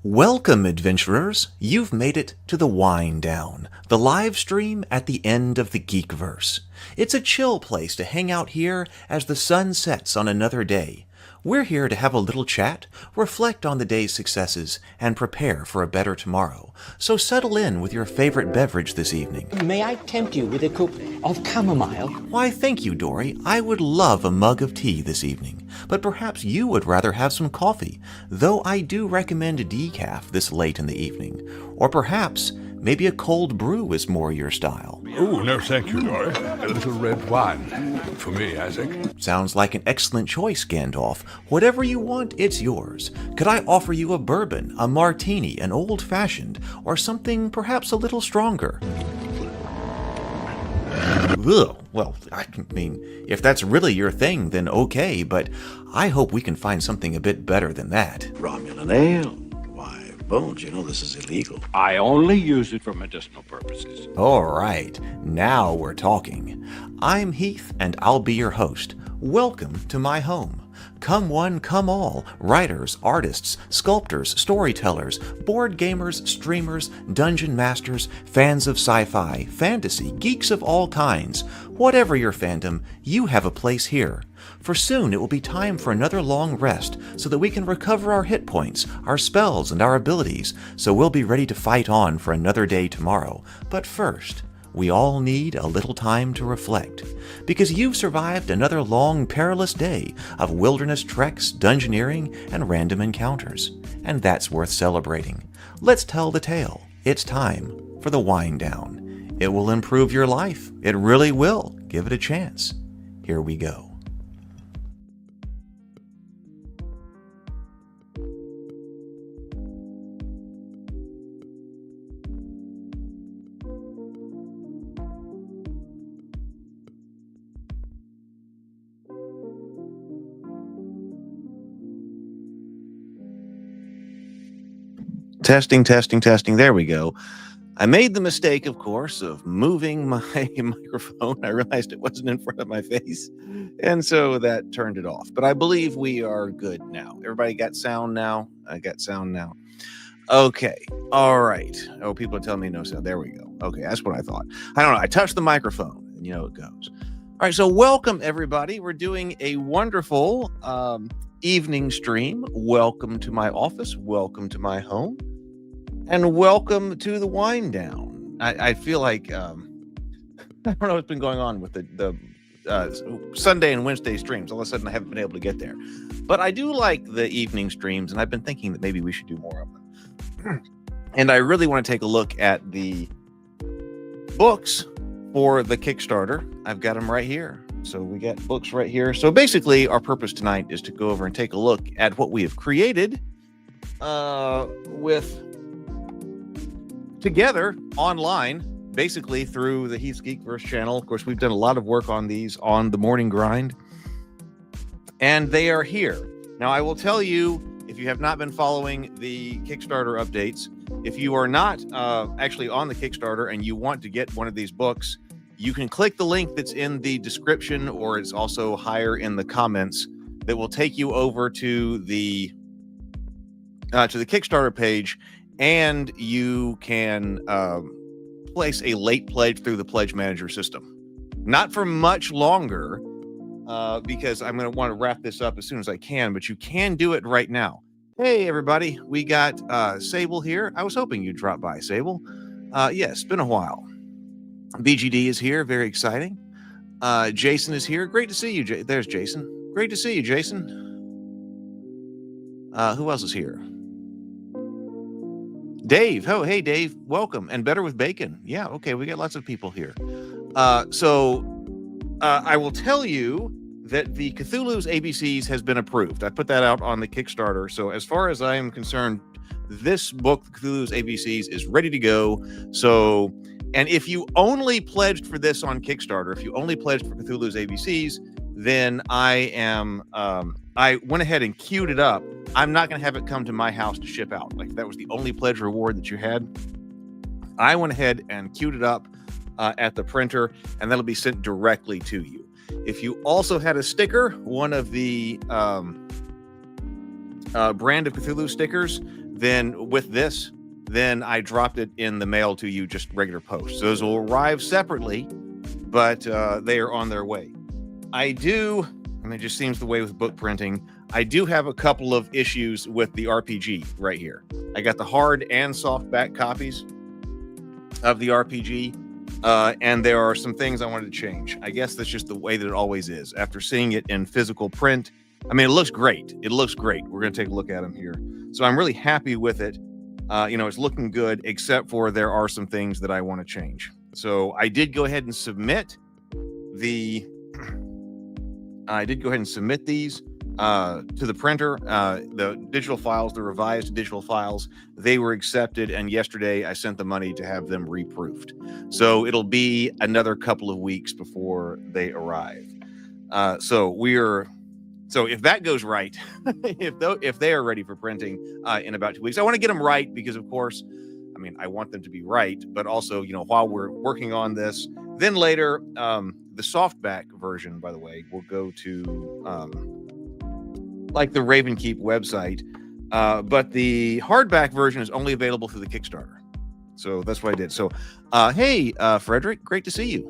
Welcome, adventurers! You've made it to the Wind Down, the live stream at the end of the Geekverse. It's a chill place to hang out here as the sun sets on another day. We're here to have a little chat, reflect on the day's successes, and prepare for a better tomorrow. So settle in with your favorite beverage this evening. May I tempt you with a cup of chamomile? Why, thank you, Dory. I would love a mug of tea this evening. But perhaps you would rather have some coffee, though I do recommend decaf this late in the evening. Or perhaps maybe a cold brew is more your style. Oh, no thank you, Dory. A little red wine. For me, Isaac. Sounds like an excellent choice, Gandalf. Whatever you want, it's yours. Could I offer you a bourbon, a martini, an old-fashioned, or something perhaps a little stronger? Ugh. Well, I mean, if that's really your thing, then okay, but I hope we can find something a bit better than that. Romulan ale? Why, Bones, you know this is illegal. I only use it for medicinal purposes. All right, now we're talking. I'm Heath, and I'll be your host. Welcome to my home. Come one, come all, writers, artists, sculptors, storytellers, board gamers, streamers, dungeon masters, fans of sci-fi, fantasy, geeks of all kinds. Whatever your fandom, you have a place here. For soon it will be time for another long rest so that we can recover our hit points, our spells, and our abilities, so we'll be ready to fight on for another day tomorrow. But first, we all need a little time to reflect, because you've survived another long, perilous day of wilderness treks, dungeoneering, and random encounters, and that's worth celebrating. Let's tell the tale. It's time for the Wind Down. It will improve your life. It really will. Give it a chance. Here we go. Testing, testing, testing. There we go. I made the mistake, of course, of moving my microphone. I realized it wasn't in front of my face, and so that turned it off. But I believe we are good now. Everybody got sound now? I got sound now. Okay. All right. Oh, people are telling me no sound. There we go. Okay, that's what I thought. I don't know. I touched the microphone, and you know it goes. All right, so welcome, everybody. We're doing a wonderful evening stream. Welcome to my office. Welcome to my home. And welcome to the Wind Down. I feel like, I don't know what's been going on with the Sunday and Wednesday streams. All of a sudden, I haven't been able to get there. But I do like the evening streams, and I've been thinking that maybe we should do more of them. And I really want to take a look at the books for the Kickstarter. I've got them right here. So we got books right here. So basically, our purpose tonight is to go over and take a look at what we have created together online, basically through the Heath's Geekverse channel. Of course, we've done a lot of work on these on the Morning Grind, and they are here. Now, I will tell you, if you have not been following the Kickstarter updates, if you are not actually on the Kickstarter and you want to get one of these books, you can click the link that's in the description, or it's also higher in the comments, that will take you over to the Kickstarter page. And you can place a late pledge through the Pledge Manager system. Not for much longer, because I'm going to want to wrap this up as soon as I can, but you can do it right now. Hey, everybody. We got Sable here. I was hoping you'd drop by, Sable. Yes, been a while. BGD is here. Very exciting. Jason is here. Great to see you. There's Jason. Great to see you, Jason. Who else is here? Dave. Oh, hey, Dave. Welcome. And Better with Bacon. Yeah, okay. We got lots of people here. So I will tell you that the Cthulhu's ABCs has been approved. I put that out on the Kickstarter. So as far as I am concerned, this book, Cthulhu's ABCs, is ready to go. So, and if you only pledged for this on Kickstarter, if you only pledged for Cthulhu's ABCs, then I went ahead and queued it up. I'm not going to have it come to my house to ship out. Like, if that was the only pledge reward that you had, I went ahead and queued it up at the printer, and that'll be sent directly to you. If you also had a sticker, one of the Brand of Cthulhu stickers, then with this, then I dropped it in the mail to you, just regular post. So those will arrive separately, but they are on their way. It just seems the way with book printing, I do have a couple of issues with the RPG right here. I got the hard and softback copies of the RPG, and there are some things I wanted to change. I guess that's just the way that it always is. After seeing it in physical print, I mean, it looks great. It looks great. We're going to take a look at them here. So I'm really happy with it. It's looking good, except for there are some things that I want to change. So I did go ahead and submit these to the printer. The digital files, the revised digital files, they were accepted, and yesterday I sent the money to have them reproofed. So it'll be another couple of weeks before they arrive. So if that goes right, if they are ready for printing in about 2 weeks, I want to get them right because, of course, I mean, I want them to be right, but also, while we're working on this, then later, the softback version, by the way, will go to like the Ravenkeep website, but the hardback version is only available through the Kickstarter. So that's what I did. So, hey, Frederick, great to see you.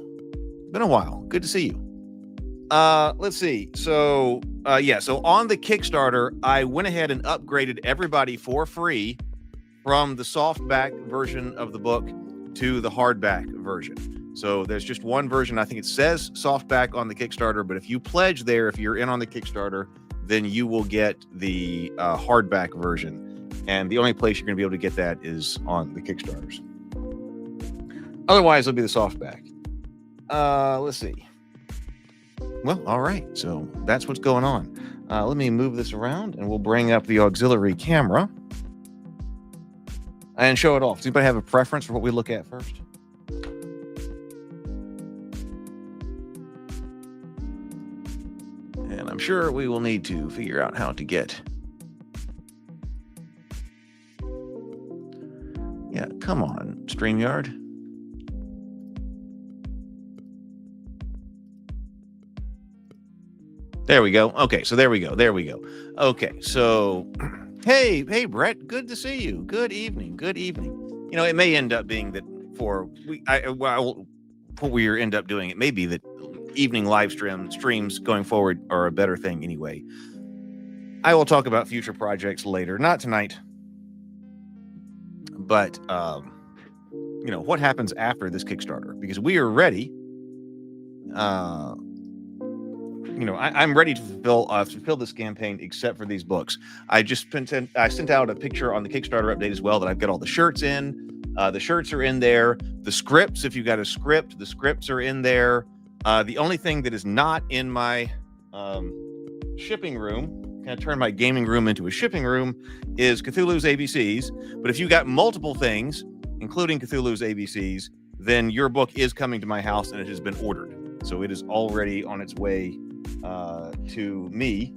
Been a while. Good to see you. Let's see. So on the Kickstarter, I went ahead and upgraded everybody for free from the softback version of the book to the hardback version. So there's just one version. I think it says softback on the Kickstarter, but if you pledge there, if you're in on the Kickstarter, then you will get the hardback version. And the only place you're going to be able to get that is on the Kickstarters. Otherwise, it'll be the softback. Let's see. Well, all right. So that's what's going on. Let me move this around and we'll bring up the auxiliary camera and show it off. Does anybody have a preference for what we look at first? And I'm sure we will need to figure out how to get. Yeah, come on, StreamYard. There we go. Okay, so there we go. Okay, so hey, Brett, good to see you. Good evening. It may end up being that what we end up doing, it may be that evening live streams going forward are a better thing anyway. I will talk about future projects later, not tonight. But what happens after this Kickstarter? Because we are ready. I'm ready to fulfill this campaign, except for these books. I sent out a picture on the Kickstarter update as well that I've got all the shirts in. The shirts are in there. The scripts, if you got a script, the scripts are in there. The only thing that is not in my shipping room, kind of turn my gaming room into a shipping room, is Cthulhu's ABCs. But if you got multiple things, including Cthulhu's ABCs, then your book is coming to my house and it has been ordered. So it is already on its way to me,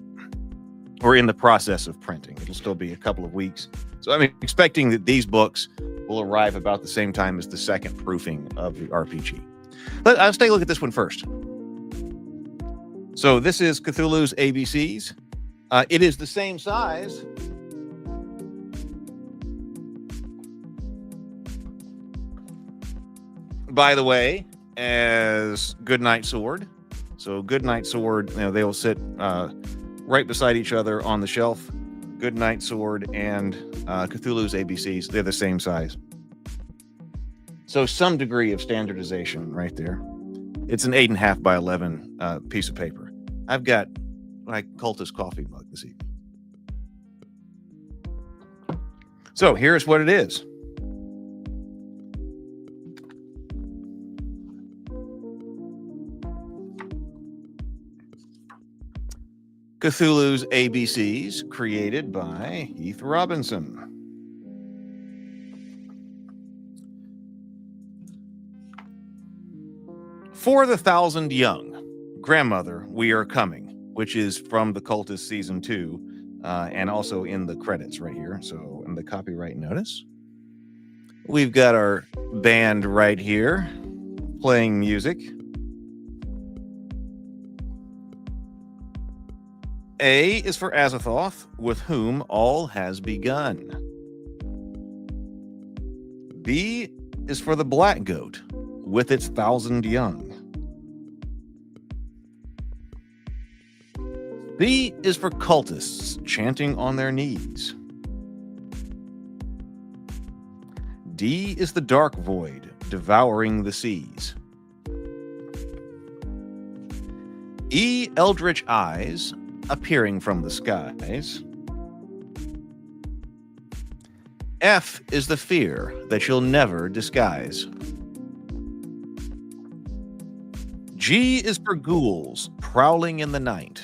or in the process of printing. It'll still be a couple of weeks. So I'm expecting that these books will arrive about the same time as the second proofing of the RPG. Let's take a look at this one first. So this is Cthulhu's ABCs. It is the same size by the way, as Goodnight Sword. So Goodnight Sword, they will sit right beside each other on the shelf. Goodnight Sword and Cthulhu's ABCs, they're the same size. So some degree of standardization right there. It's an 8.5 by 11 piece of paper. I've got my Cultist coffee mug this evening. So here's what it is. Cthulhu's ABCs, created by Heath Robinson. For the Thousand Young, Grandmother, We Are Coming, which is from the Cultists Season 2, and also in the credits right here, so in the copyright notice. We've got our band right here, playing music. A is for Azathoth, with whom all has begun. B is for the black goat with its 1,000 young. C is for cultists chanting on their knees. D is the dark void devouring the seas. E, eldritch eyes appearing from the skies. F is the fear that you'll never disguise. G is for ghouls prowling in the night.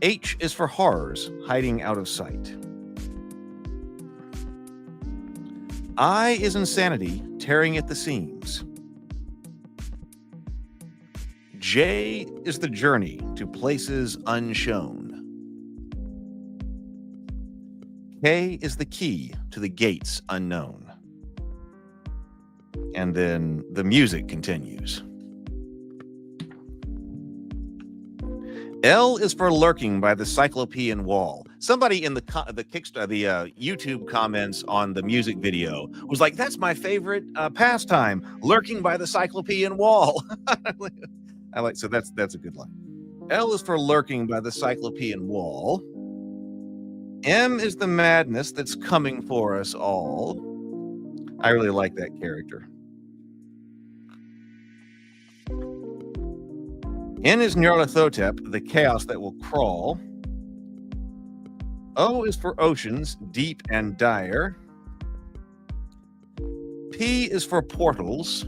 H is for horrors hiding out of sight. I is insanity tearing at the seams. J is the journey to places unshown. K is the key to the gates unknown. And then the music continues. L is for lurking by the cyclopean wall. Somebody in the YouTube comments on the music video was like, "That's my favorite pastime, lurking by the cyclopean wall." I like, so that's a good line. L is for lurking by the cyclopean wall. M is the madness that's coming for us all. I really like that character. N is Nyarlathotep, the chaos that will crawl. O is for oceans, deep and dire. P is for portals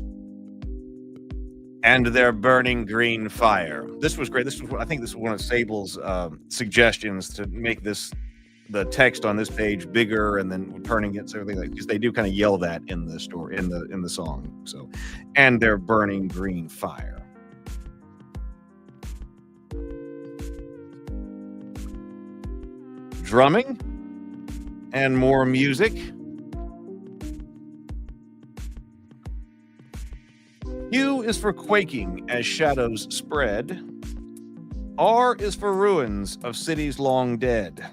and their burning green fire. This was great. I think this was one of Sable's suggestions to make the text on this page bigger and then turning it so everything, like, because they do kind of yell that in the story, in the song. So, and their burning green fire. Drumming and more music. Q is for quaking as shadows spread. R is for ruins of cities long dead.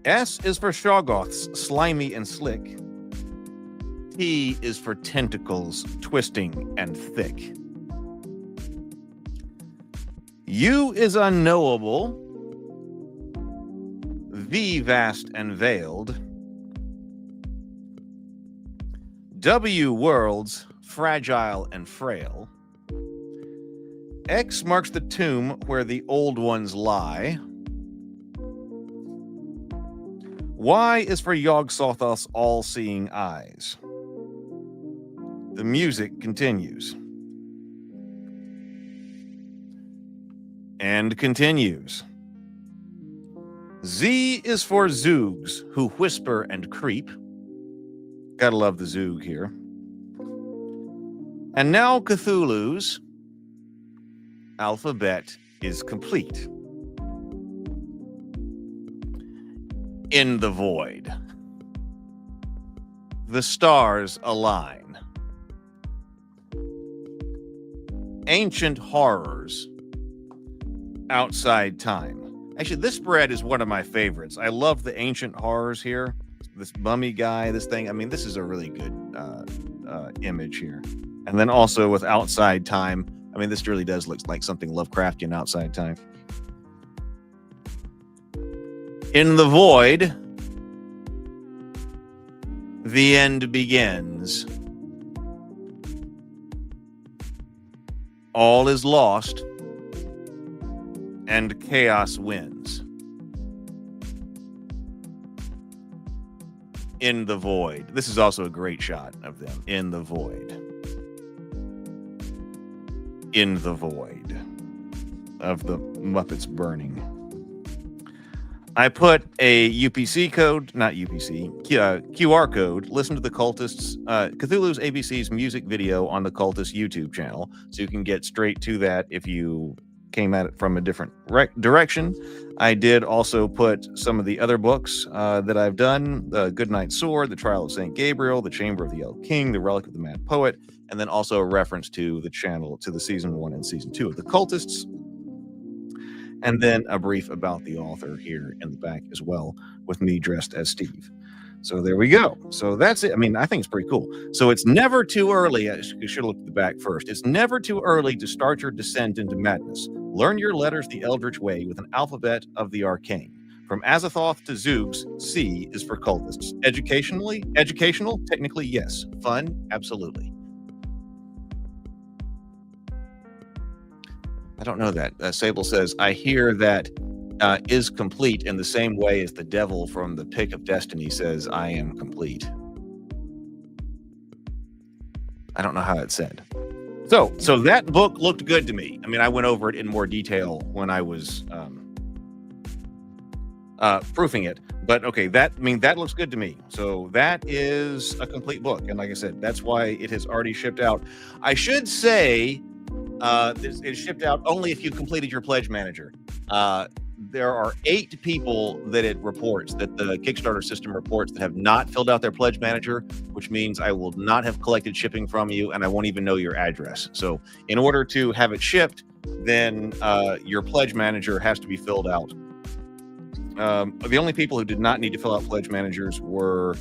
S is for Shoggoths, slimy and slick. T is for tentacles, twisting and thick. U is unknowable. V, vast and veiled. W, worlds, fragile and frail. X marks the tomb where the old ones lie. Y is for Yog-Sothoth's all-seeing eyes. The music continues. And continues. Z is for Zoogs who whisper and creep. Gotta love the Zoog here. And now Cthulhu's alphabet is complete. In the void, the stars align. Ancient horrors outside time. Actually, this spread is one of my favorites. I love the ancient horrors here. This mummy guy, this thing. I mean, this is a really good image here. And then also with outside time. I mean, this really does look like something Lovecraftian, outside time. In the void, the end begins. All is lost, and chaos wins. In the void. This is also a great shot of them. In the void. In the void of the Muppets burning. I put a UPC code, not UPC, QR code. Listen to the Cultists, Cthulhu's ABC's music video on the Cultists YouTube channel, so you can get straight to that if you came at it from a different direction. I did also put some of the other books that I've done: The Goodnight Sword, The Trial of St. Gabriel, The Chamber of the Elf King, The Relic of the Mad Poet, and then also a reference to the channel, to the season 1 and season 2 of the Cultists. And then a brief about the author here in the back as well, with me dressed as Steve. So there we go. So that's it. I mean, I think it's pretty cool. So it's never too early. I should look at the back first. It's never too early to start your descent into madness. Learn your letters the Eldritch way with an alphabet of the arcane. From Azathoth to Zoogs, C is for cultists. Educational? Technically, yes. Fun? Absolutely. I don't know that. Sable says, I hear that is complete in the same way as the devil from the Pick of Destiny says, I am complete. I don't know how it's said. So that book looked good to me. I mean, I went over it in more detail when I was proofing it, but okay, that looks good to me. So that is a complete book, and like I said, that's why it has already shipped out. I should say it's shipped out only if you completed your pledge manager. There are 8 people that it reports, that the Kickstarter system reports, that have not filled out their pledge manager, which means I will not have collected shipping from you, and I won't even know your address. So in order to have it shipped, then your pledge manager has to be filled out. The only people who did not need to fill out pledge managers were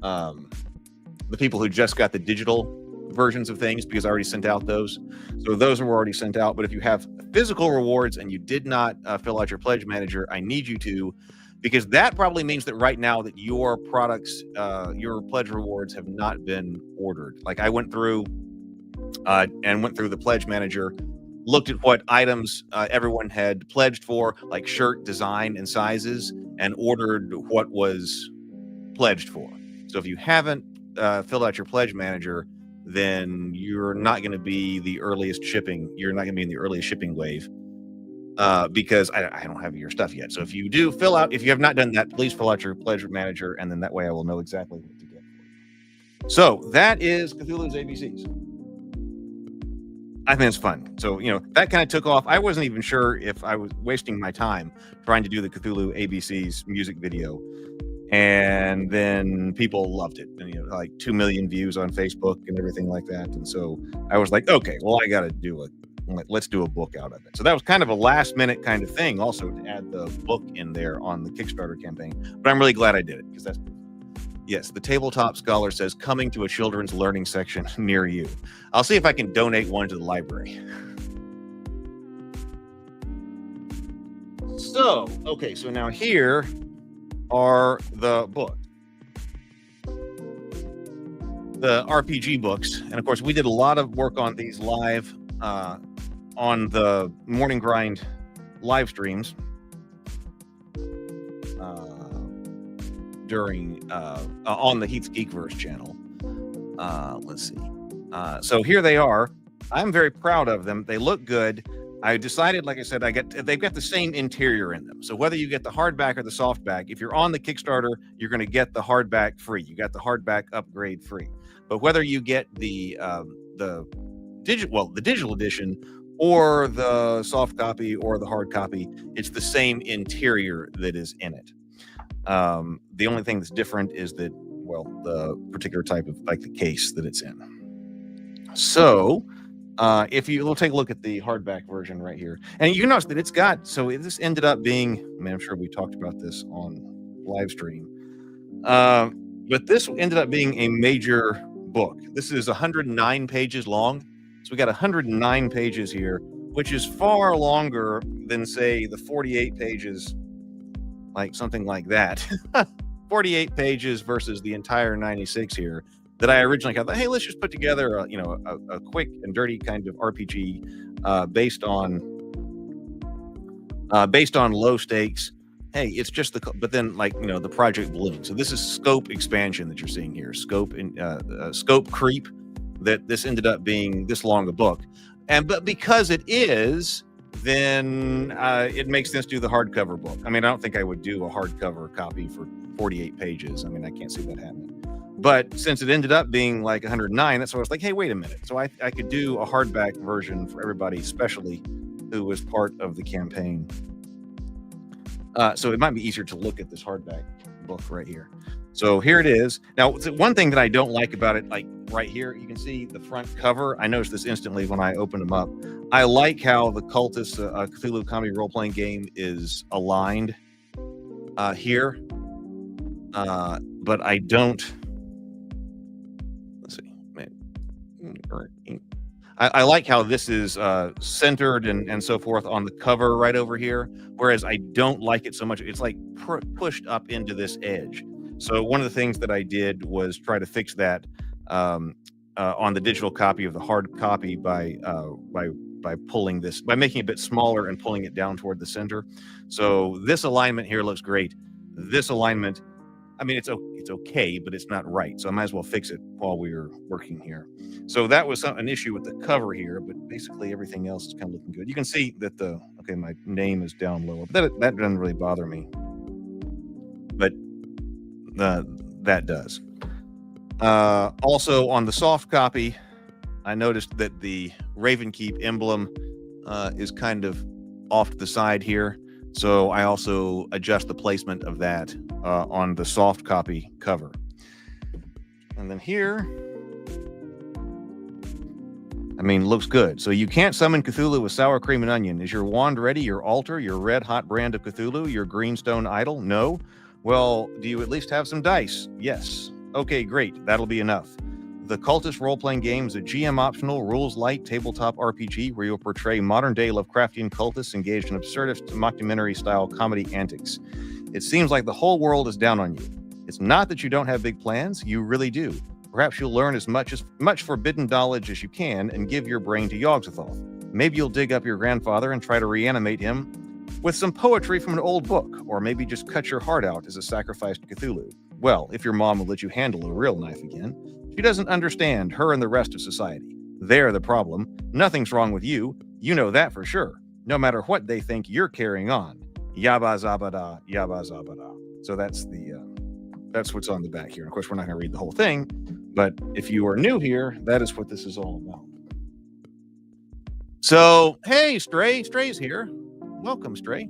the people who just got the digital versions of things, because I already sent out those. So those were already sent out. But if you have physical rewards and you did not fill out your pledge manager, I need you to, because that probably means that right now that your products, your pledge rewards have not been ordered. Like I went through the pledge manager, looked at what items everyone had pledged for, like shirt design and sizes, and ordered what was pledged for. So if you haven't filled out your pledge manager, then you're not going to be the earliest shipping. You're not going to be in the earliest shipping wave because I don't have your stuff yet. So if you do fill out, if you have not done that, please fill out your pledge manager, and then that way I will know exactly what to get. So that is Cthulhu's ABCs. I think it's fun. So, that kind of took off. I wasn't even sure if I was wasting my time trying to do the Cthulhu ABCs music video. And then people loved it, and like 2 million views on Facebook and everything like that. And so I was like, okay, well, I got to let's do a book out of it. So that was kind of a last minute kind of thing, also to add the book in there on the Kickstarter campaign. But I'm really glad I did it, because that's, yes, the Tabletop Scholar says coming to a children's learning section near you. I'll see if I can donate one to the library. So, okay, so now here are the books, the RPG books. And of course, we did a lot of work on these live on the Morning Grind live streams during on the Heath's Geekverse channel. Let's see. So here they are. I'm very proud of them. They look good. I decided, like I said, they've got the same interior in them. So whether you get the hardback or the softback, if you're on the Kickstarter, you're going to get the hardback free. You got the hardback upgrade free. But whether you get the digital edition or the soft copy or the hard copy, it's the same interior that is in it. The only thing that's different is that, the particular type of, like, the case that it's in. So if we'll take a look at the hardback version right here, and you notice that it's got, this ended up being, I'm sure we talked about this on live stream, but this ended up being a major book. This is 109 pages long. So we got 109 pages here, which is far longer than, say, the 48 pages, like something like that. 48 pages versus the entire 96 here that I originally thought, hey, let's just put together a quick and dirty kind of RPG based on low stakes. Hey, it's just but then, the project balloon. So this is scope expansion that you're seeing here, scope creep, that this ended up being this long a book. But because it is, then it makes sense to do the hardcover book. I don't think I would do a hardcover copy for 48 pages. I can't see that happening. But since it ended up being like 109, that's why I was like, hey, wait a minute. So I could do a hardback version for everybody, especially who was part of the campaign. So it might be easier to look at this hardback book right here. So here it is. Now, one thing that I don't like about it, like right here, you can see the front cover. I noticed this instantly when I opened them up. I like how the Cultists Cthulhu comedy role-playing game is aligned here. but I don't. Let's see. I like how this is centered and so forth on the cover right over here, whereas I don't like it so much. It's like pushed up into this edge. So one of the things that I did was try to fix that on the digital copy of the hard copy by pulling this, by making it a bit smaller and pulling it down toward the center. So this alignment here looks great. This alignment, I mean, it's okay, but it's not right. So I might as well fix it while we were working here. So that was an issue with the cover here, but basically everything else is kind of looking good. You can see that okay, my name is down lower, but that doesn't really bother me. But that does. Also on the soft copy, I noticed that the Ravenkeep emblem is kind of off to the side here. So I also adjust the placement of that on the soft copy cover. And then here, I mean, looks good. So you can't summon Cthulhu with sour cream and onion. Is your wand ready? Your altar? Your red hot brand of Cthulhu? Your greenstone idol? No? Well, do you at least have some dice? Yes. Okay, great. That'll be enough. The Cultist role-playing game is a GM-optional, rules-light tabletop RPG where you'll portray modern-day Lovecraftian cultists engaged in absurdist mockumentary-style comedy antics. It seems like the whole world is down on you. It's not that you don't have big plans. You really do. Perhaps you'll learn as much forbidden knowledge as you can and give your brain to Yogg-Sothoth. Maybe you'll dig up your grandfather and try to reanimate him with some poetry from an old book, or maybe just cut your heart out as a sacrifice to Cthulhu. Well, if your mom will let you handle a real knife again. She doesn't understand her and the rest of society. They're the problem. Nothing's wrong with you. You know that for sure. No matter what they think you're carrying on. Yabba zabada, yabba zabada. So that's what's on the back here. Of course, we're not going to read the whole thing, but if you are new here, that is what this is all about. So, hey, Stray. Stray's here. Welcome, Stray.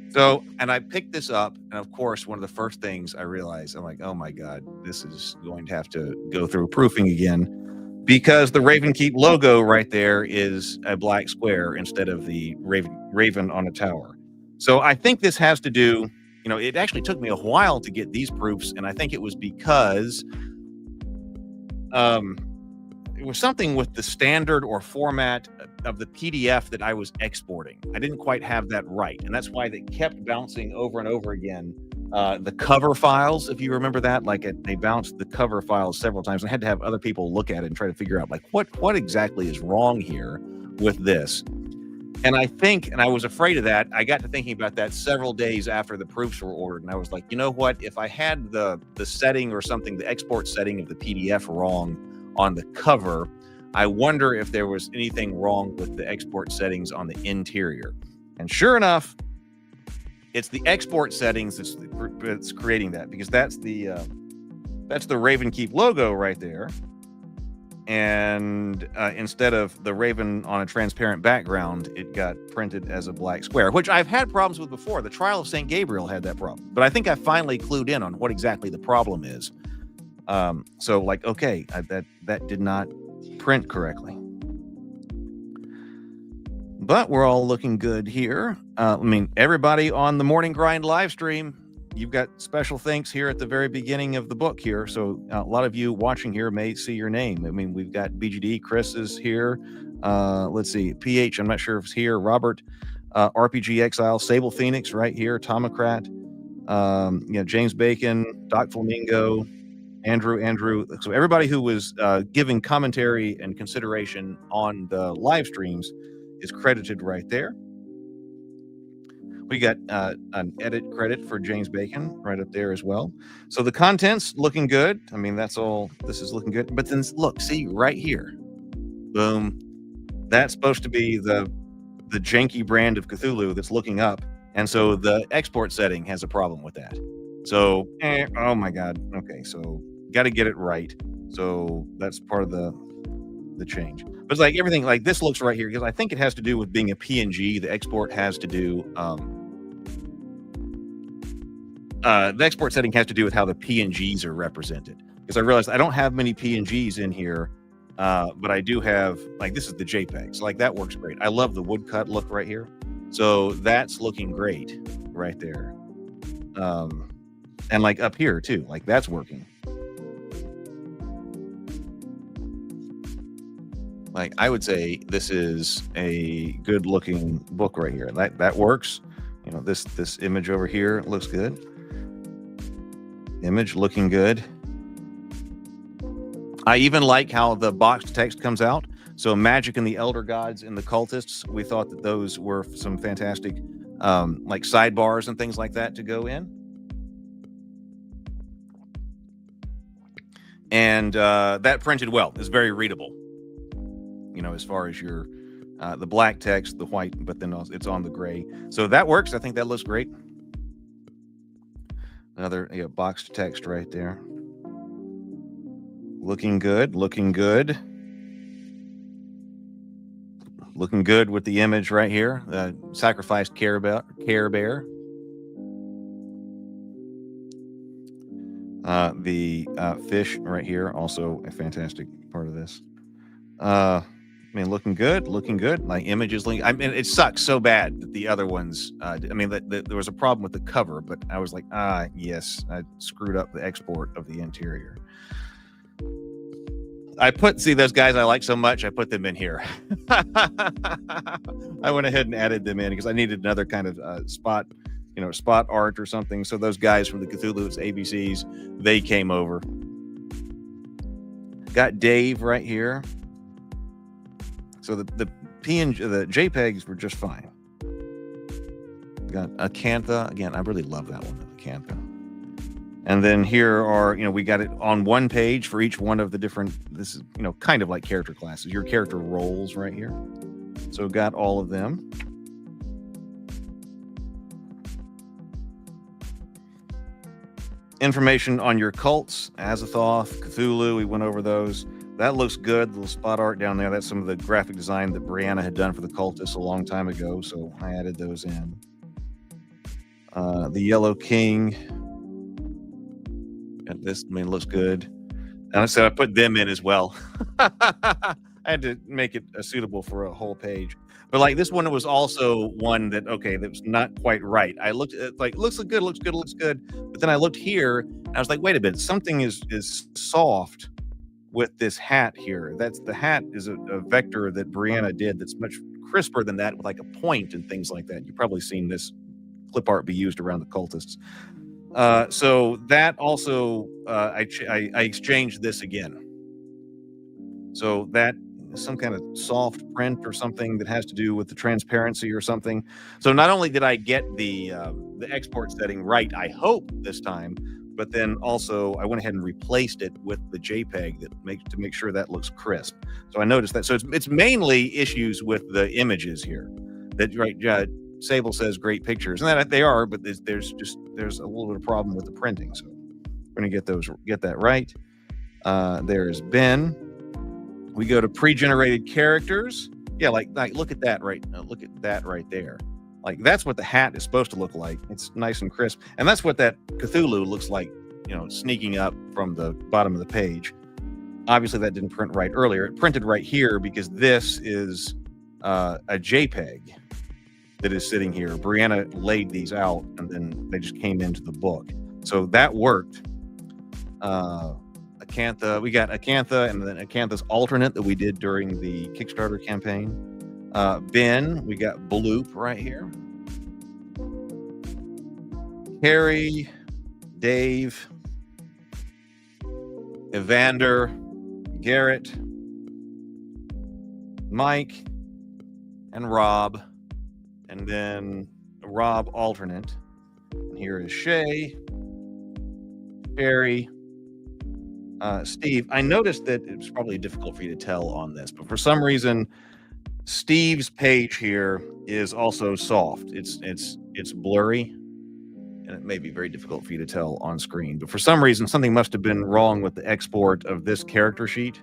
So, and I picked this up, and of course, one of the first things I realized, I'm like, oh my God, this is going to have to go through proofing again, because the Ravenkeep logo right there is a black square instead of the raven on a tower. So I think this has to do, it actually took me a while to get these proofs, and I think it was because it was something with the standard or format of the PDF that I was exporting. I didn't quite have that right. And that's why they kept bouncing over and over again. The cover files, if you remember that, they bounced the cover files several times. I had to have other people look at it and try to figure out what exactly is wrong here with this. And I was afraid of that. I got to thinking about that several days after the proofs were ordered. And I was like, you know what, if I had the setting or something, the export setting of the PDF wrong on the cover, I wonder if there was anything wrong with the export settings on the interior. And sure enough, it's the export settings that's creating that, because that's the Ravenkeep logo right there. And instead of the raven on a transparent background, it got printed as a black square, which I've had problems with before. The Trial of St. Gabriel had that problem, but I think I finally clued in on what exactly the problem is. So okay, that did not print correctly, but we're all looking good here. Everybody on the Morning Grind live stream, you've got special thanks here at the very beginning of the book here. So a lot of you watching here may see your name. We've got BGD, Chris is here. Let's see, PH, I'm not sure if it's here. Robert, RPG Exile, Sable Phoenix right here. Tomocrat, James Bacon, Doc Flamingo, Andrew. So everybody who was giving commentary and consideration on the live streams is credited right there. We got an edit credit for James Bacon right up there as well. So the content's looking good. That's all. This is looking good. But then look, see right here. Boom. That's supposed to be the janky brand of Cthulhu that's looking up. And so the export setting has a problem with that. So, oh my God. Okay, so got to get it right. So that's part of the change. But it's everything this looks right here, because I think it has to do with being a PNG. The export has to do, the export setting has to do with how the PNGs are represented. Because I realized I don't have many PNGs in here, but I do have, this is the JPEG. So that works great. I love the woodcut look right here. So that's looking great right there. And like up here too, like that's working. Like I would say this is a good looking book right here. That works. You know, this image over here looks good. Image looking good. I even like how the boxed text comes out. So Magic and the Elder Gods and the Cultists, we thought that those were some fantastic like sidebars and things like that to go in. And that printed well. It's very readable. You know, as far as your the black text, the white, but then it's on the gray. So that works. I think that looks great. Another boxed text right there. Looking good, looking good. Looking good with the image right here. Sacrificed Care Bear. The fish right here, also a fantastic part of this. I mean, looking good. My images, I mean, it sucks so bad that the other ones. I mean, there was a problem with the cover, but I was like, yes, I screwed up the export of the interior. See those guys I like so much, I put them in here. I went ahead and added them in because I needed another kind of spot art or something. So those guys from the Cthulhu's ABCs, they came over. Got Dave right here. So the JPEGs were just fine. Got Acantha. Again, I really love that one, Acantha. And then here are, we got it on one page for each one of the different, this is, kind of like character classes, your character roles right here. So got all of them. Information on your cults, Azathoth, Cthulhu, we went over those. That looks good, the little spot art down there. That's some of the graphic design that Brianna had done for the Cultists a long time ago, so I added those in. The Yellow King. And this, looks good. And so I put them in as well. I had to make it suitable for a whole page. But like this one was also one that was not quite right. I looked at looks good. But then I looked here and I was like, wait a minute, something is soft with this hat here. The hat is a vector that Brianna did that's much crisper than that, with like a point and things like that. You've probably seen this clip art be used around the Cultists. So that also, I exchanged this again. So that is some kind of soft print or something that has to do with the transparency or something. So not only did I get the export setting right, I hope this time, but then also I went ahead and replaced it with the JPEG to make sure that looks crisp. So I noticed that. So it's mainly issues with the images here. Sable says great pictures, and that they are, but there's a little bit of problem with the printing. So we're gonna get that right. There's Ben. We go to pre-generated characters. Yeah, like look at that right there. Like that's what the hat is supposed to look like. It's nice and crisp, and that's what that Cthulhu looks like. Sneaking up from the bottom of the page. Obviously, that didn't print right earlier. It printed right here because this is a JPEG that is sitting here. Brianna laid these out and then they just came into the book. So that worked. Acantha, we got Acantha and then Acantha's alternate that we did during the Kickstarter campaign. Ben, we got Bloop right here. Harry, Dave, Evander, Garrett, Mike, and Rob. And then Rob alternate. And here is Shay, Barry, Steve. I noticed that it was probably difficult for you to tell on this, but for some reason, Steve's page here is also soft. It's blurry, and it may be very difficult for you to tell on screen. But for some reason, something must have been wrong with the export of this character sheet,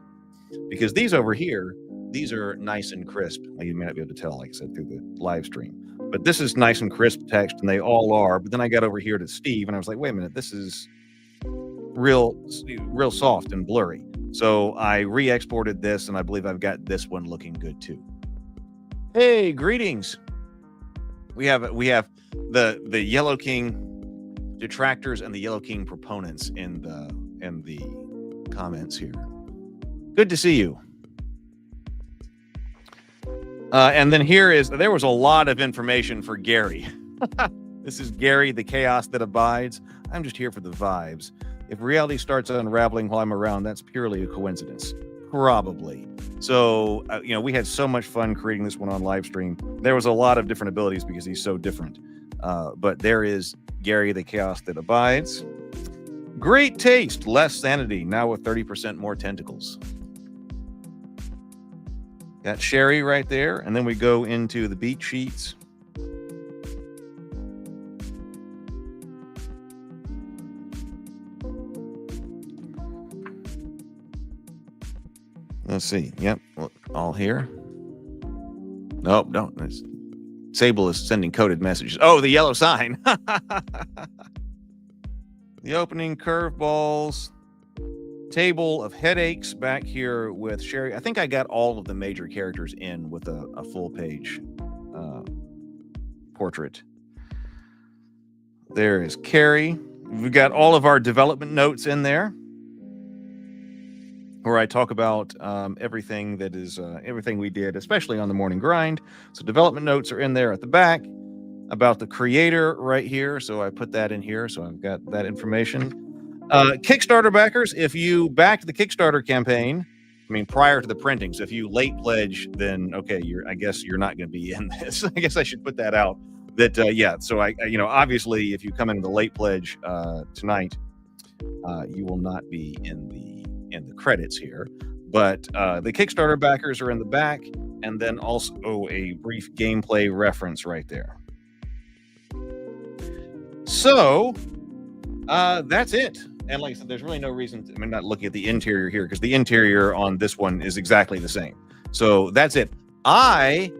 because these over here, these are nice and crisp. You may not be able to tell, like I said, through the live stream. But this is nice and crisp text, and they all are. But then I got over here to Steve, and I was like, wait a minute, this is real soft and blurry. So I re-exported this, and I believe I've got this one looking good too. Hey, greetings. We have the Yellow King detractors and the Yellow King proponents in the comments here. Good to see you. And then there was a lot of information for Gary. This is Gary, the chaos that abides. I'm just here for the vibes. If reality starts unraveling while I'm around, that's purely a coincidence. Probably. So, we had so much fun creating this one on live stream. There was a lot of different abilities because he's so different. But there is Gary, the chaos that abides. Great taste, less sanity, now with 30% more tentacles. Got Sherry right there, and then we go into the beat sheets. Let's see. Yep, all here. Nope, don't. Sable is sending coded messages. Oh, the yellow sign. The opening curveballs. Table of headaches back here with Sherry. I think I got all of the major characters in with a full page portrait. There is Carrie. We've got all of our development notes in there, where I talk about everything that is everything we did, especially on the morning grind. So development notes are in there at the back about the creator right here. So I put that in here. So I've got that information. Kickstarter backers, if you backed the Kickstarter campaign, prior to the printing, so if you late pledge, then okay, I guess you're not going to be in this. I guess I should put that out. That so I obviously, if you come into the late pledge tonight, you will not be in the credits here. But the Kickstarter backers are in the back, and then also a brief gameplay reference right there. So that's it. And like I said, there's really no reason to, not looking at the interior here, because the interior on this one is exactly the same. So that's it. I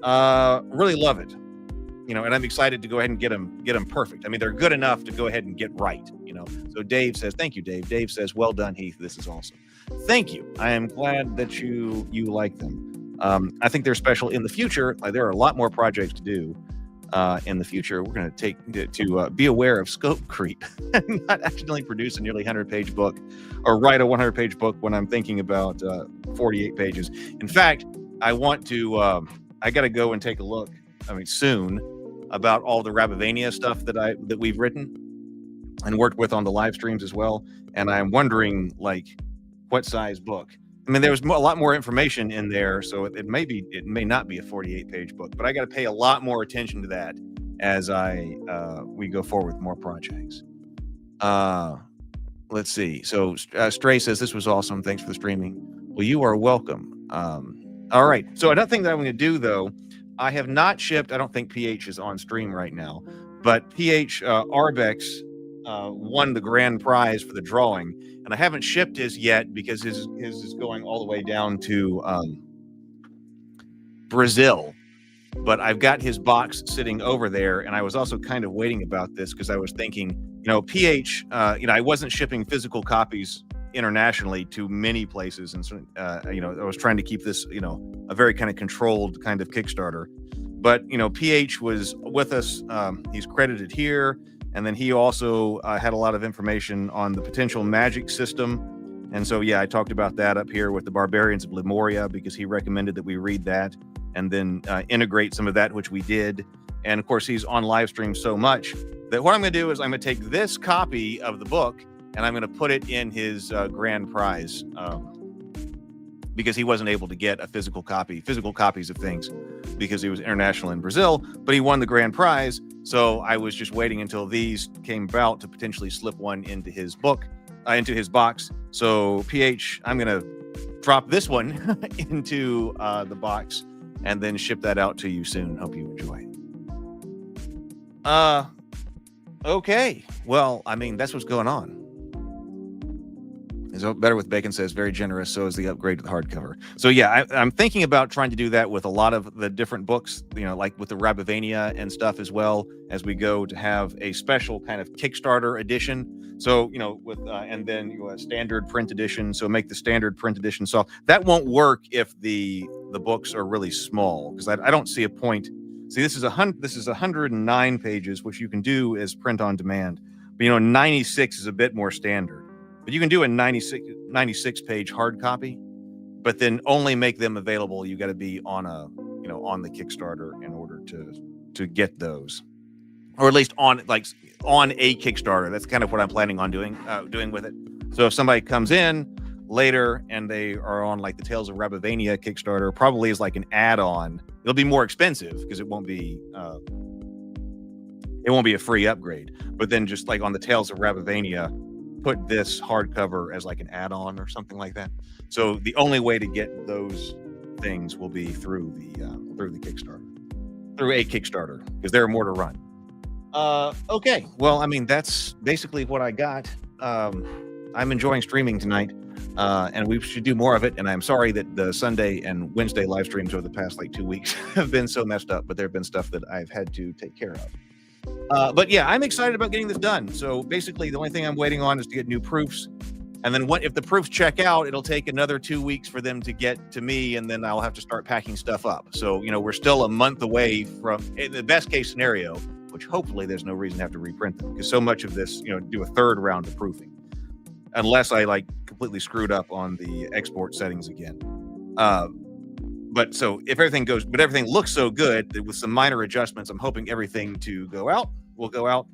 really love it, and I'm excited to go ahead and get them perfect. They're good enough to go ahead and get right, So Dave says, thank you, Dave. Dave says, well done, Heath. This is awesome. Thank you. I am glad that you like them. I think they're special in the future. There are a lot more projects to do. In the future, we're going to be aware of scope creep and not accidentally produce a nearly 100-page book or write a 100-page book when I'm thinking about 48 pages. In fact, I want to, I got to go and take a look, soon, about all the Rabavania stuff that we've written and worked with on the live streams as well. And I'm wondering, what size book. There was a lot more information in there, so it may not be a 48-page book, but I got to pay a lot more attention to that as we go forward with more projects. Let's see. So Stray says, this was awesome. Thanks for the streaming. Well, you are welcome. All right. So another thing that I'm going to do, though, I have not shipped. I don't think PH is on stream right now, but PH Arbex won the grand prize for the drawing, and I haven't shipped his yet because his is going all the way down to Brazil. But I've got his box sitting over there, and I was also kind of waiting about this because I was thinking, PH, I wasn't shipping physical copies internationally to many places, and so, I was trying to keep this, a very kind of controlled kind of Kickstarter. But PH was with us. He's credited here. And then he also had a lot of information on the potential magic system. And so, I talked about that up here with the Barbarians of Lemuria, because he recommended that we read that and then integrate some of that, which we did. And of course, he's on live stream so much that what I'm going to do is I'm going to take this copy of the book and I'm going to put it in his grand prize, because he wasn't able to get a physical copies of things because he was international in Brazil, but he won the grand prize. So I was just waiting until these came about to potentially slip one into his book, into his box. So PH, I'm going to drop this one into the box and then ship that out to you soon. Hope you enjoy. Okay. Well, that's what's going on. Is Better with Bacon says, very generous. So is the upgrade to the hardcover. So I'm thinking about trying to do that with a lot of the different books, like with the Rabavania and stuff, as well as we go to have a special kind of Kickstarter edition. So, with, and then a standard print edition. So make the standard print edition. So that won't work if the books are really small, because I don't see a point. See, this is 109 pages, which you can do as print on demand. But 96 is a bit more standard. But you can do a 96 page hard copy, but then only make them available. You got to be on the Kickstarter in order to get those, or at least on a Kickstarter. That's kind of what I'm planning on doing with it. So if somebody comes in later and they are on like the Tales of Rabavania Kickstarter, probably is like an add-on. It'll be more expensive because it won't be a free upgrade. But then just like on the Tales of Rabavania, put this hardcover as like an add-on or something like that. So the only way to get those things will be through the Kickstarter, through a Kickstarter, because there are more to run. Okay. Well, I mean, that's basically what I got. I'm enjoying streaming tonight, and we should do more of it. And I'm sorry that the Sunday and Wednesday live streams over the past 2 weeks have been so messed up, but there have been stuff that I've had to take care of. But yeah, I'm excited about getting this done. So basically, the only thing I'm waiting on is to get new proofs. And then if the proofs check out, it'll take another 2 weeks for them to get to me, and then I'll have to start packing stuff up. So, we're still a month away from, in the best case scenario, which hopefully there's no reason to have to reprint them, because so much of this, do a third round of proofing, unless I completely screwed up on the export settings again. But so if everything looks so good that with some minor adjustments, I'm hoping everything will go out.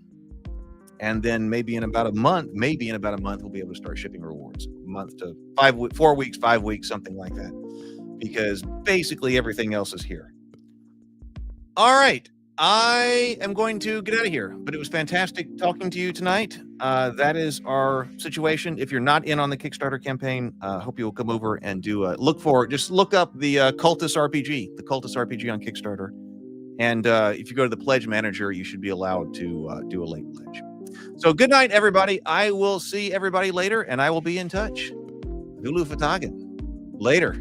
And then maybe in about a month, we'll be able to start shipping rewards. A month to 4 weeks, 5 weeks, something like that. Because basically everything else is here. All right. I am going to get out of here, but it was fantastic talking to you tonight. That is our situation. If you're not in on the Kickstarter campaign, hope you will come over and just look up the Cultists RPG on Kickstarter. And if you go to the pledge manager, you should be allowed to do a late pledge. So good night, everybody. I will see everybody later, and I will be in touch. Hulu Fatagan. Later.